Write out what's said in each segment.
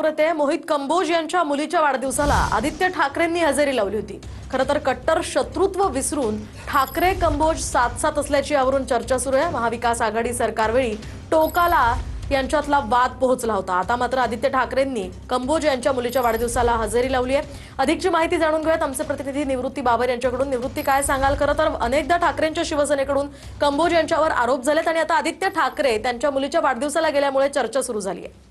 ते मोहित कंबोज यांच्या मुलीच्या वाढदिवसाला आदित्य ठाकरेंनी हजेरी लावली होती। खरं तर कट्टर शत्रुत्व विसरून ठाकरे कंबोज साथ साथ असल्याची यावरून चर्चा सुरू आहे। महाविकास आघाडी सरकारवेळी टोकाला यांच्यातला वाद पोहोचला होता। आता मात्र आदित्य ठाकरेंनी कंबोज यांच्या मुलीच्या वाढदिवसाला हजेरी लावली आहे। अधिकची माहिती जाणून घेऊयात आमचे प्रतिनिधी निवृत्ती बाबर यांच्याकडून। निवृत्ती, काय सांगाल? खरं तर अनेकदा ठाकरेंच्या शिवसेनेकडून कंबोज यांच्यावर आरोप झालेत आणि आता आदित्य ठाकरे त्यांच्या मुलीच्या वाढदिवसाला गेल्यामुळे चर्चा सुरू झाली आहे।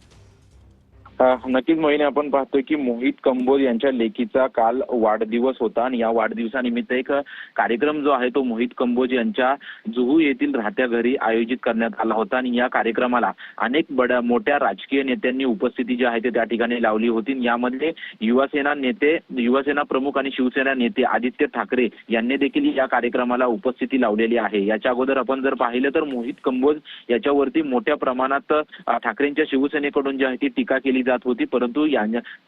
नक्कीच मोहिनी, आपण पाहतोय की मोहित कंबोज यांच्या लेकीचा काल वाढदिवस होता आणि या वाढदिवसानिमित्त एक कार्यक्रम जो आहे तो मोहित कंबोज यांच्या जुहू येथील राहत्या घरी आयोजित करण्यात आला होता आणि या कार्यक्रमाला अनेक मोठ्या राजकीय नेत्यांनी उपस्थिती जी आहे ते त्या ठिकाणी लावली होती। यामध्ये युवासेना प्रमुख आणि शिवसेना नेते आदित्य ठाकरे यांनी देखील या कार्यक्रमाला उपस्थिती लावलेली आहे। याच्या अगोदर आपण जर पाहिलं तर मोहित कंबोज याच्यावरती मोठ्या प्रमाणात ठाकरेंच्या शिवसेनेकडून जी आहे ती टीका केली जात होती, परंतु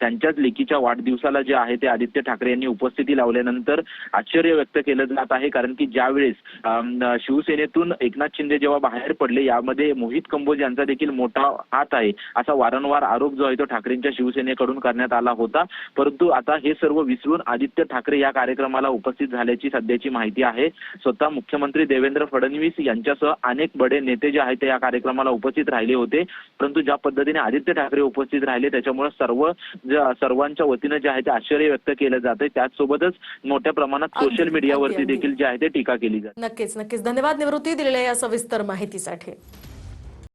त्यांच्याच लेकीच्या वाढदिवसाला जे आहे ते आदित्य ठाकरे यांनी उपस्थिती लावल्यानंतर आश्चर्य व्यक्त केलं जात आहे। कारण की ज्यावेळेस शिवसेनेतून एकनाथ शिंदे जेव्हा बाहेर पडले, यामध्ये मोहित कंबोज यांचा देखील मोठा हात आहे असा वारंवार आरोप जो आहे तो ठाकरेंच्या शिवसेनेकडून करण्यात आला होता। परंतु आता हे सर्व विसरून आदित्य ठाकरे या कार्यक्रमाला उपस्थित झाल्याची सध्याची माहिती आहे। स्वतः मुख्यमंत्री देवेंद्र फडणवीस यांच्यासह अनेक बडे नेते जे आहेत ते या कार्यक्रमाला उपस्थित राहिले होते, परंतु ज्या पद्धतीने आदित्य ठाकरे उपस्थित राहिले त्याच्यामुळे सर्वांच्या वतीने जे आहे ते आश्चर्य व्यक्त केलं जाते। त्याचसोबतच मोठ्या प्रमाणात सोशल मीडियावरती देखील जे आहे ते टीका केली जाते। नक्कीच धन्यवाद निवृत्ती दिलेल्या या सविस्तर माहितीसाठी।